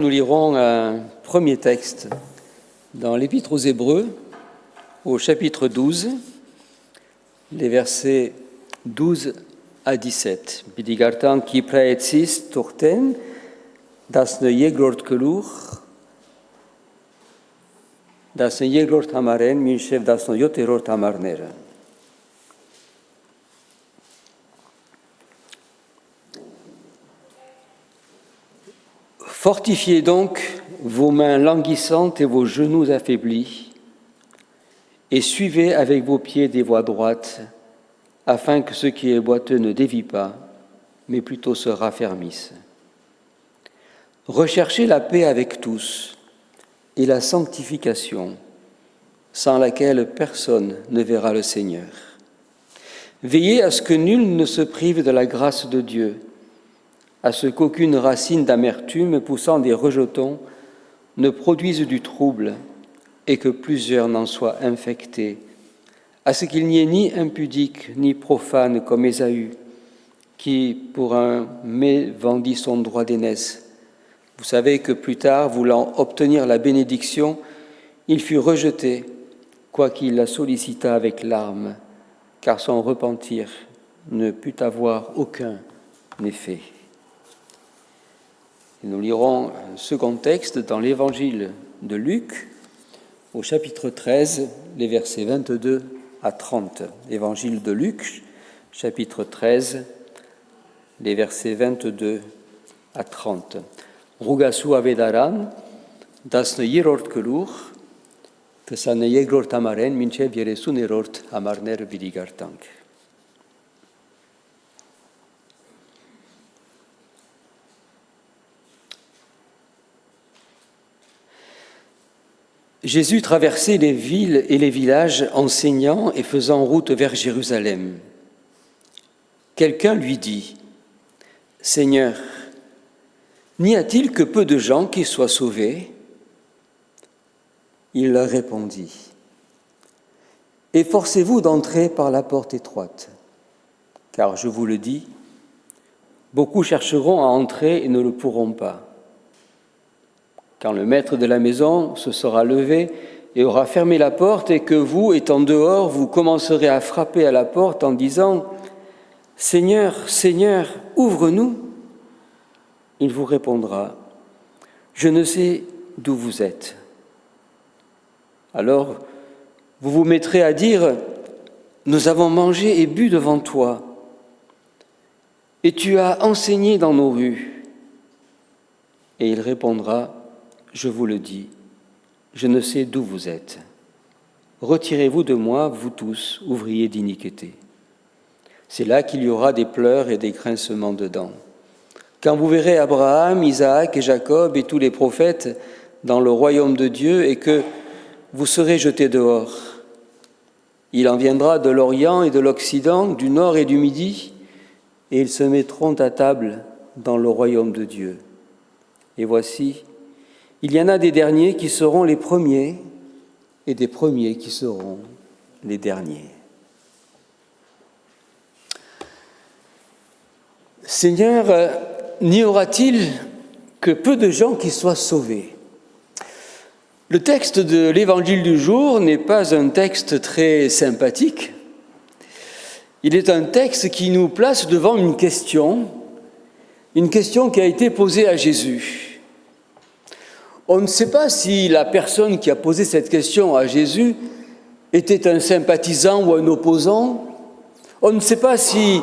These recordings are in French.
Nous lirons un premier texte dans l'Épître aux Hébreux, au chapitre 12, les versets 12 à 17. Bidigartan qui praetis tochten, das ne jeglort kelur, das ne jeglort amaren, min chef das ne joterort amarnera. Fortifiez donc vos mains languissantes et vos genoux affaiblis, et suivez avec vos pieds des voies droites, afin que ce qui est boiteux ne dévie pas, mais plutôt se raffermisse. Recherchez la paix avec tous et la sanctification, sans laquelle personne ne verra le Seigneur. Veillez à ce que nul ne se prive de la grâce de Dieu, à ce qu'aucune racine d'amertume poussant des rejetons ne produise du trouble et que plusieurs n'en soient infectés, à ce qu'il n'y ait ni impudique ni profane comme Ésaü, qui, pour un mets, vendit son droit d'aînesse. Vous savez que plus tard, voulant obtenir la bénédiction, il fut rejeté, quoiqu'il la sollicita avec larmes, car son repentir ne put avoir aucun effet. Et nous lirons un second texte dans l'Évangile de Luc, au chapitre 13, les versets 22 à 30. Évangile de Luc, chapitre 13, les versets 22 à 30. Rugasu avedaran, das ne jirort kelur, que ça ne jeglort amaren, minche vieresun erort amarner vidigartank. Jésus traversait les villes et les villages enseignant et faisant route vers Jérusalem. Quelqu'un lui dit : « Seigneur, n'y a-t-il que peu de gens qui soient sauvés ?» Il leur répondit : « Efforcez-vous d'entrer par la porte étroite, car je vous le dis, beaucoup chercheront à entrer et ne le pourront pas. Quand le maître de la maison se sera levé et aura fermé la porte, et que vous, étant dehors, vous commencerez à frapper à la porte en disant : « Seigneur, Seigneur, ouvre-nous !» il vous répondra : « Je ne sais d'où vous êtes. » Alors, vous vous mettrez à dire : « Nous avons mangé et bu devant toi, et tu as enseigné dans nos rues. » Et il répondra : « Je vous le dis, je ne sais d'où vous êtes. Retirez-vous de moi, vous tous, ouvriers d'iniquité. » C'est là qu'il y aura des pleurs et des grincements de dents. Quand vous verrez Abraham, Isaac et Jacob et tous les prophètes dans le royaume de Dieu et que vous serez jetés dehors. Il en viendra de l'Orient et de l'Occident, du Nord et du Midi, et ils se mettront à table dans le royaume de Dieu. Et voici, il y en a des derniers qui seront les premiers et des premiers qui seront les derniers. Seigneur, n'y aura-t-il que peu de gens qui soient sauvés ? Le texte de l'Évangile du jour n'est pas un texte très sympathique. Il est un texte qui nous place devant une question qui a été posée à Jésus. On ne sait pas si la personne qui a posé cette question à Jésus était un sympathisant ou un opposant. On ne sait pas si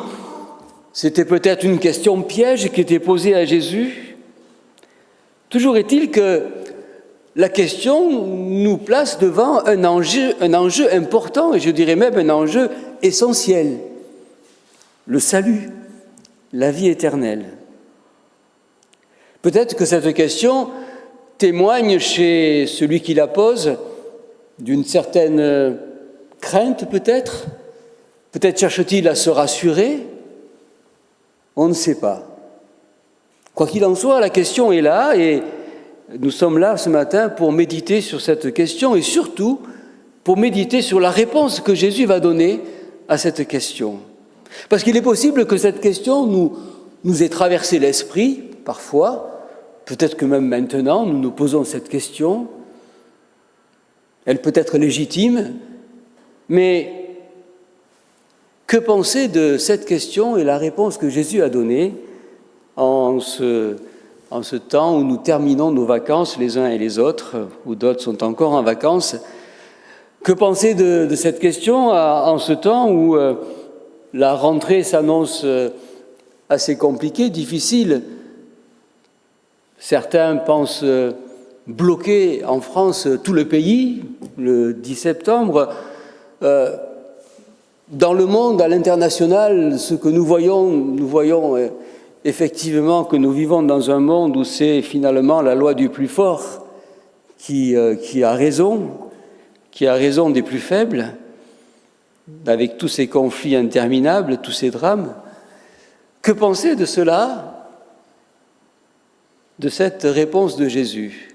c'était peut-être une question piège qui était posée à Jésus. Toujours est-il que la question nous place devant un enjeu important, et je dirais même un enjeu essentiel. Le salut, la vie éternelle. Peut-être que cette question témoigne chez celui qui la pose d'une certaine crainte peut-être. Peut-être cherche-t-il à se rassurer. On ne sait pas. Quoi qu'il en soit, la question est là et nous sommes là ce matin pour méditer sur cette question et surtout pour méditer sur la réponse que Jésus va donner à cette question. Parce qu'il est possible que cette question nous ait traversé l'esprit parfois, peut-être que même maintenant, nous nous posons cette question. Elle peut être légitime, mais que penser de cette question et la réponse que Jésus a donnée en ce temps où nous terminons nos vacances les uns et les autres, où d'autres sont encore en vacances? Que penser de cette question en ce temps où la rentrée s'annonce assez compliquée, difficile? Certains pensent bloquer en France tout le pays le 10 septembre. Dans le monde, à l'international, ce que nous voyons effectivement que nous vivons dans un monde où c'est finalement la loi du plus fort qui a raison des plus faibles, avec tous ces conflits interminables, tous ces drames. Que penser de cela, de cette réponse de Jésus,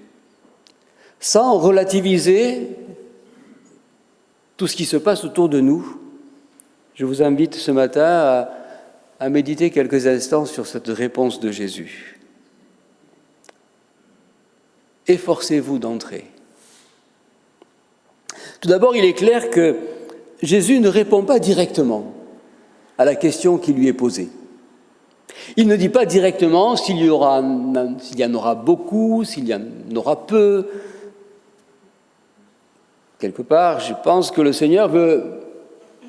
sans relativiser tout ce qui se passe autour de nous? Je vous invite ce matin à méditer quelques instants sur cette réponse de Jésus. Efforcez-vous d'entrer. Tout d'abord, il est clair que Jésus ne répond pas directement à la question qui lui est posée. Il ne dit pas directement s'il y en aura beaucoup, s'il y en aura peu. Quelque part, je pense que le Seigneur veut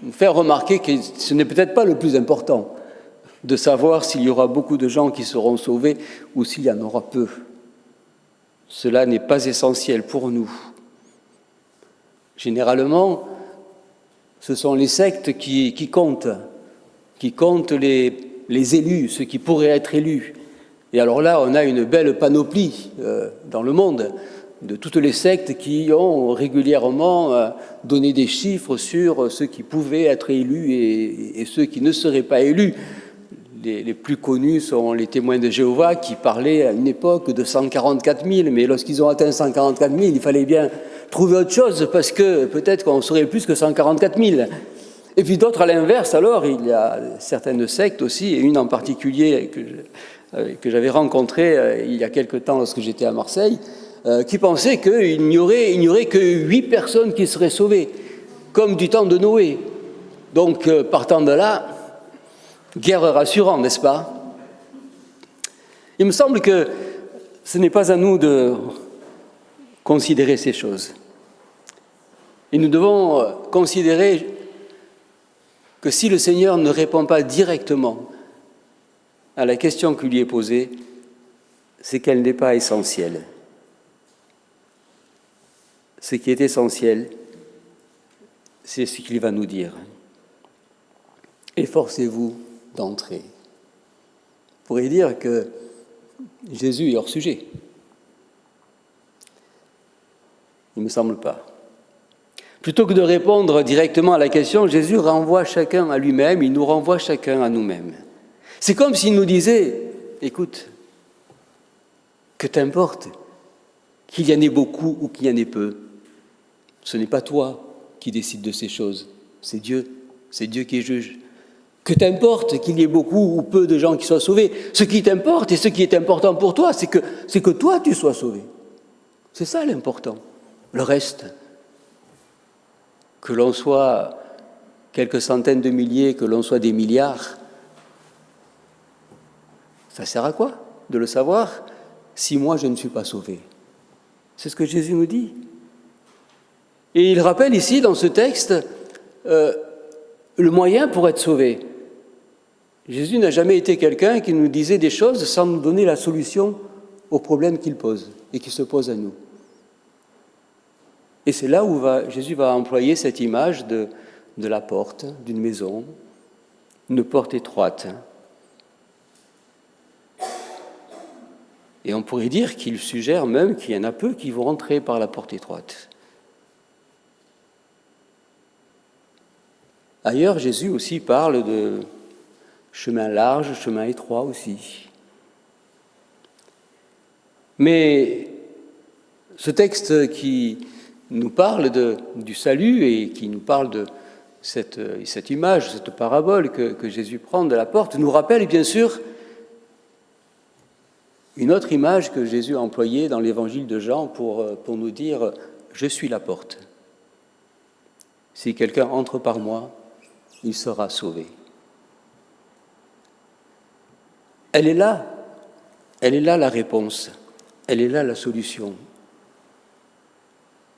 nous faire remarquer que ce n'est peut-être pas le plus important de savoir s'il y aura beaucoup de gens qui seront sauvés ou s'il y en aura peu. Cela n'est pas essentiel pour nous. Généralement, ce sont les sectes qui comptent les élus, ceux qui pourraient être élus. Et alors là, on a une belle panoplie dans le monde de toutes les sectes qui ont régulièrement donné des chiffres sur ceux qui pouvaient être élus et ceux qui ne seraient pas élus. Les plus connus sont les témoins de Jéhovah qui parlaient à une époque de 144 000, mais lorsqu'ils ont atteint 144 000, il fallait bien trouver autre chose parce que peut-être qu'on serait plus que 144 000. Et puis d'autres à l'inverse, alors, il y a certaines sectes aussi, et une en particulier que j'avais rencontrée il y a quelque temps lorsque j'étais à Marseille, qui pensaient qu'il n'y aurait que 8 personnes qui seraient sauvées, comme du temps de Noé. Donc, partant de là, guère rassurant, n'est-ce pas? Il me semble que ce n'est pas à nous de considérer ces choses. Et nous devons considérer que si le Seigneur ne répond pas directement à la question qui lui est posée, c'est qu'elle n'est pas essentielle. Ce qui est essentiel, c'est ce qu'il va nous dire. Efforcez-vous d'entrer. On pourrait dire que Jésus est hors sujet. Il ne me semble pas. Plutôt que de répondre directement à la question, Jésus renvoie chacun à lui-même, il nous renvoie chacun à nous-mêmes. C'est comme s'il nous disait, écoute, que t'importe qu'il y en ait beaucoup ou qu'il y en ait peu. Ce n'est pas toi qui décides de ces choses, c'est Dieu qui juge. Que t'importe qu'il y ait beaucoup ou peu de gens qui soient sauvés. Ce qui t'importe et ce qui est important pour toi, c'est que toi tu sois sauvé. C'est ça l'important. Le reste, que l'on soit quelques centaines de milliers, que l'on soit des milliards, ça sert à quoi de le savoir si moi je ne suis pas sauvé? C'est ce que Jésus nous dit. Et il rappelle ici dans ce texte le moyen pour être sauvé. Jésus n'a jamais été quelqu'un qui nous disait des choses sans nous donner la solution aux problèmes qu'il pose et qui se posent à nous. Et c'est là où Jésus va employer cette image de la porte, d'une maison, une porte étroite. Et on pourrait dire qu'il suggère même qu'il y en a peu qui vont entrer par la porte étroite. Ailleurs, Jésus aussi parle de chemin large, chemin étroit aussi. Mais ce texte qui nous parle du salut et qui nous parle de cette image, cette parabole que Jésus prend de la porte, nous rappelle bien sûr Une autre image que Jésus a employée dans l'évangile de Jean pour nous dire « Je suis la porte. Si quelqu'un entre par moi, il sera sauvé. » Elle est là la réponse, elle est là la solution.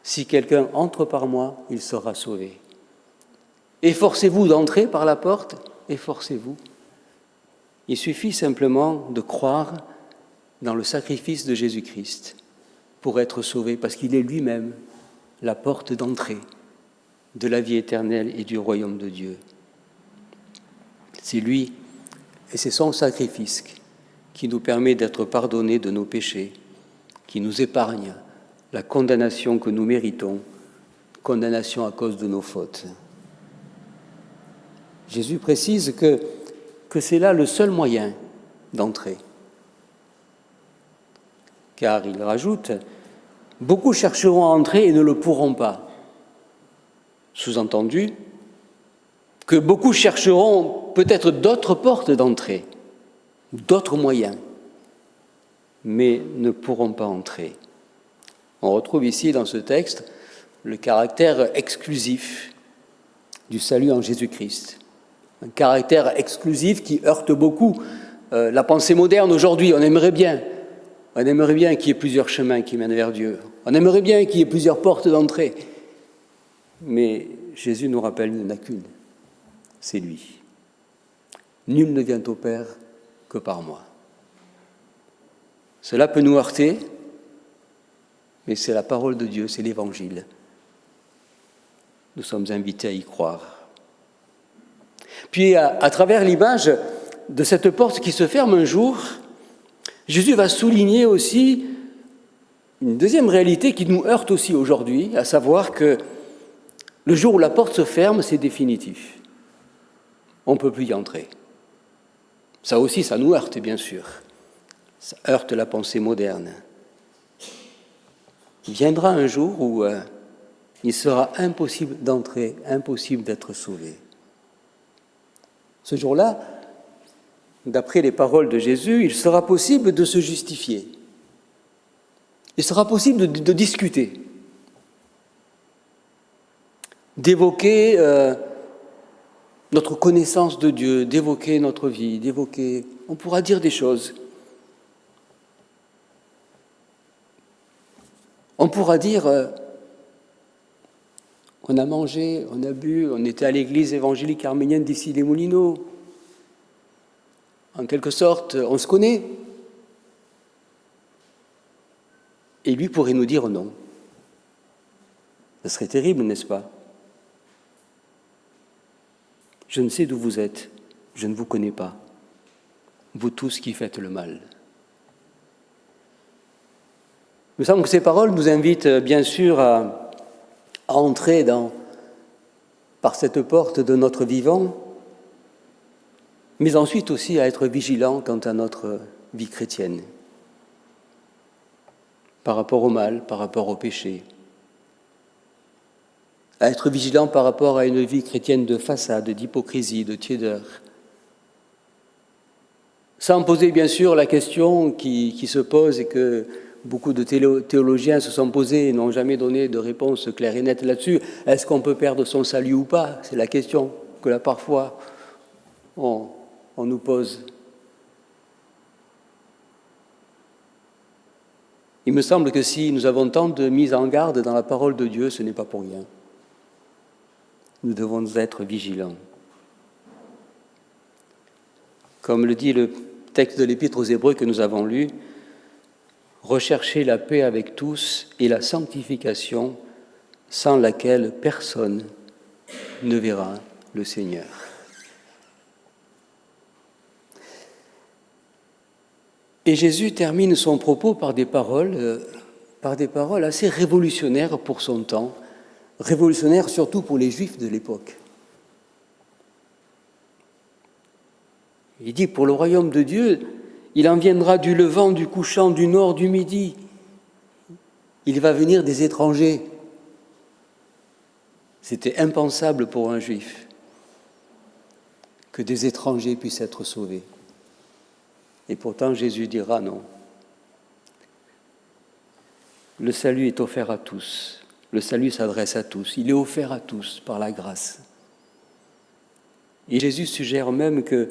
Si quelqu'un entre par moi, il sera sauvé. Efforcez-vous d'entrer par la porte, efforcez-vous. Il suffit simplement de croire dans le sacrifice de Jésus-Christ pour être sauvé, parce qu'il est lui-même la porte d'entrée de la vie éternelle et du royaume de Dieu. C'est lui et c'est son sacrifice qui nous permet d'être pardonnés de nos péchés, qui nous épargne la condamnation que nous méritons, condamnation à cause de nos fautes. Jésus précise que c'est là le seul moyen d'entrer. Car il rajoute, « Beaucoup chercheront à entrer et ne le pourront pas. » Sous-entendu, que beaucoup chercheront peut-être d'autres portes d'entrée, d'autres moyens, mais ne pourront pas entrer. On retrouve ici dans ce texte le caractère exclusif du salut en Jésus-Christ. Un caractère exclusif qui heurte beaucoup la pensée moderne aujourd'hui. On aimerait bien qu'il y ait plusieurs chemins qui mènent vers Dieu. On aimerait bien qu'il y ait plusieurs portes d'entrée. Mais Jésus nous rappelle qu'il n'y en a qu'une. C'est lui. Nul ne vient au Père que par moi. Cela peut nous heurter, mais c'est la parole de Dieu, c'est l'Évangile. Nous sommes invités à y croire. Puis, à travers l'image de cette porte qui se ferme un jour, Jésus va souligner aussi une deuxième réalité qui nous heurte aussi aujourd'hui, à savoir que le jour où la porte se ferme, c'est définitif. On ne peut plus y entrer. Ça aussi, ça nous heurte, bien sûr. Ça heurte la pensée moderne. Il viendra un jour où il sera impossible d'entrer, impossible d'être sauvé. Ce jour-là, d'après les paroles de Jésus, il sera possible de se justifier. Il sera possible de discuter, d'évoquer notre connaissance de Dieu, d'évoquer notre vie, on pourra dire des choses. On pourra dire, on a mangé, on a bu, on était à l'église évangélique arménienne d'ici les Moulineaux. En quelque sorte, on se connaît. Et lui pourrait nous dire non. Ce serait terrible, n'est-ce pas? Je ne sais d'où vous êtes, je ne vous connais pas, vous tous qui faites le mal. Il me semble que ces paroles nous invitent bien sûr à entrer par cette porte de notre vivant, mais ensuite aussi à être vigilants quant à notre vie chrétienne, par rapport au mal, par rapport au péché, à être vigilants par rapport à une vie chrétienne de façade, d'hypocrisie, de tiédeur, sans poser bien sûr la question qui se pose et que beaucoup de théologiens se sont posés et n'ont jamais donné de réponse claire et nette là-dessus. Est-ce qu'on peut perdre son salut ou pas? C'est la question que là parfois on nous pose. Il me semble que si nous avons tant de mise en garde dans la parole de Dieu, ce n'est pas pour rien. Nous devons être vigilants. Comme le dit le texte de l'Épître aux Hébreux que nous avons lu, recherchez la paix avec tous et la sanctification sans laquelle personne ne verra le Seigneur. Et Jésus termine son propos par des paroles assez révolutionnaires pour son temps, révolutionnaires surtout pour les Juifs de l'époque. Il dit, pour le royaume de Dieu, il en viendra du levant, du couchant, du nord, du midi. Il va venir des étrangers. C'était impensable pour un Juif que des étrangers puissent être sauvés. Et pourtant, Jésus dira non, le salut est offert à tous. Le salut s'adresse à tous. Il est offert à tous par la grâce. Et Jésus suggère même que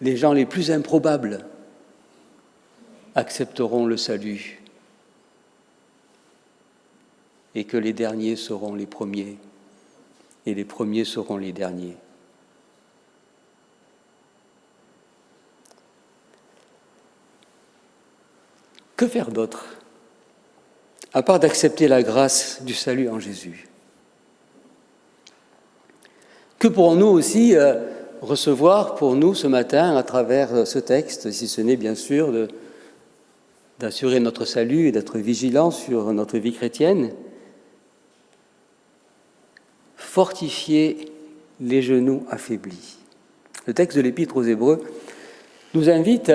les gens les plus improbables accepteront le salut et que les derniers seront les premiers et les premiers seront les derniers. Que faire d'autre, à part d'accepter la grâce du salut en Jésus? Que pourrons-nous aussi recevoir pour nous ce matin à travers ce texte, si ce n'est bien sûr d'assurer notre salut et d'être vigilants sur notre vie chrétienne? Fortifier les genoux affaiblis. Le texte de l'Épître aux Hébreux nous invite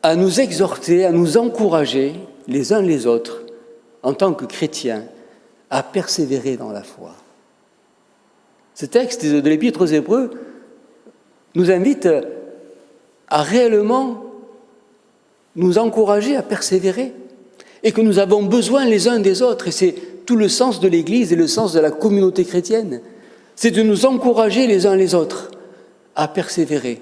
à nous exhorter, à nous encourager les uns les autres, en tant que chrétiens, à persévérer dans la foi. Ce texte de l'Épître aux Hébreux nous invite à réellement nous encourager à persévérer et que nous avons besoin les uns des autres. Et c'est tout le sens de l'Église et le sens de la communauté chrétienne. C'est de nous encourager les uns les autres à persévérer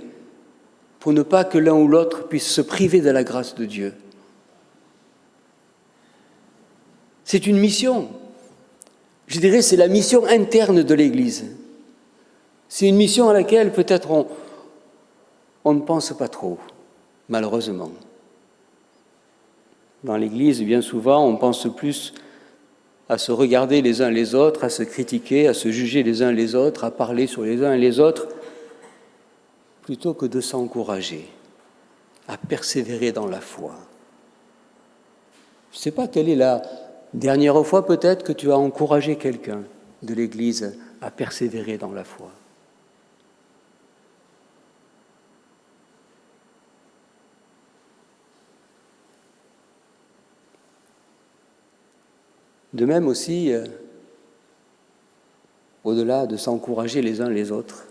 pour ne pas que l'un ou l'autre puisse se priver de la grâce de Dieu. C'est une mission. Je dirais c'est la mission interne de l'Église. C'est une mission à laquelle peut-être on ne pense pas trop, malheureusement. Dans l'Église, bien souvent, on pense plus à se regarder les uns les autres, à se critiquer, à se juger les uns les autres, à parler sur les uns et les autres, plutôt que de s'encourager, à persévérer dans la foi. Je ne sais pas quelle est la dernière fois peut-être que tu as encouragé quelqu'un de l'Église à persévérer dans la foi. De même aussi, au-delà de s'encourager les uns les autres,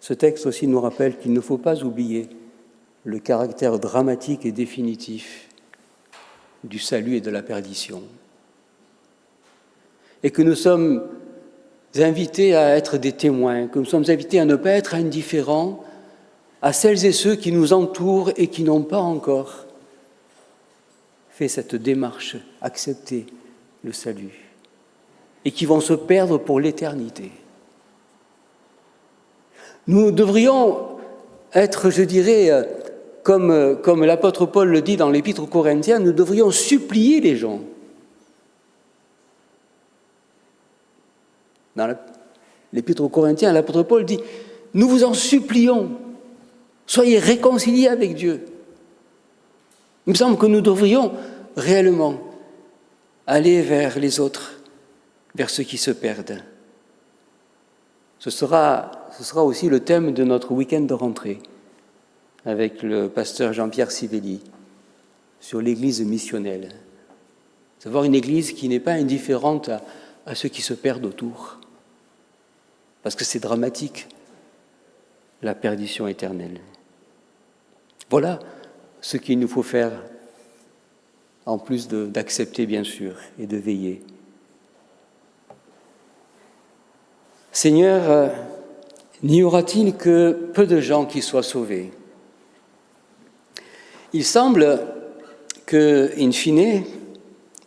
ce texte aussi nous rappelle qu'il ne faut pas oublier le caractère dramatique et définitif du salut et de la perdition. Et que nous sommes invités à être des témoins, que nous sommes invités à ne pas être indifférents à celles et ceux qui nous entourent et qui n'ont pas encore fait cette démarche, accepté le salut, et qui vont se perdre pour l'éternité. Nous devrions être, je dirais, comme l'apôtre Paul le dit dans l'Épître aux Corinthiens, nous devrions supplier les gens. Dans l'Épître aux Corinthiens, l'apôtre Paul dit « Nous vous en supplions, soyez réconciliés avec Dieu ». Il me semble que nous devrions réellement aller vers les autres, vers ceux qui se perdent. Ce sera aussi le thème de notre week-end de rentrée avec le pasteur Jean-Pierre Sivelli sur l'Église missionnelle. Savoir une Église qui n'est pas indifférente à ceux qui se perdent autour. Parce que c'est dramatique, la perdition éternelle. Voilà ce qu'il nous faut faire, en plus d'accepter bien sûr et de veiller. Seigneur, n'y aura-t-il que peu de gens qui soient sauvés? Il semble que, in fine,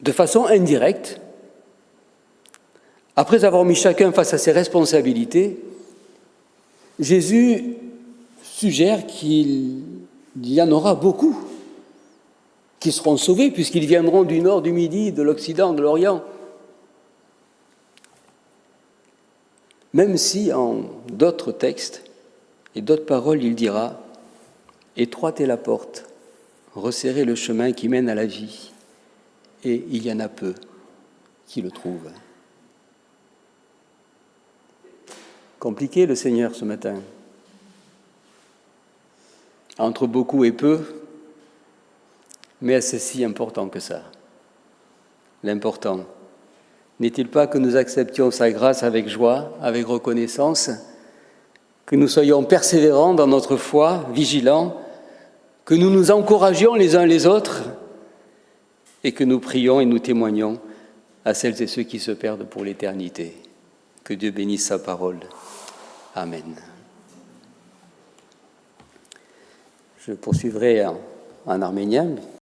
de façon indirecte, après avoir mis chacun face à ses responsabilités, Jésus suggère qu'il y en aura beaucoup qui seront sauvés, puisqu'ils viendront du nord, du midi, de l'Occident, de l'Orient. Même si, en d'autres textes et d'autres paroles, il dira « Étroite est la porte, resserrez le chemin qui mène à la vie, et il y en a peu qui le trouvent. » Compliqué le Seigneur ce matin. Entre beaucoup et peu, mais c'est si important que ça. L'important, n'est-il pas que nous acceptions sa grâce avec joie, avec reconnaissance, que nous soyons persévérants dans notre foi, vigilants, que nous nous encouragions les uns les autres et que nous prions et nous témoignons à celles et ceux qui se perdent pour l'éternité. Que Dieu bénisse sa parole. Amen. Je poursuivrai en arménien.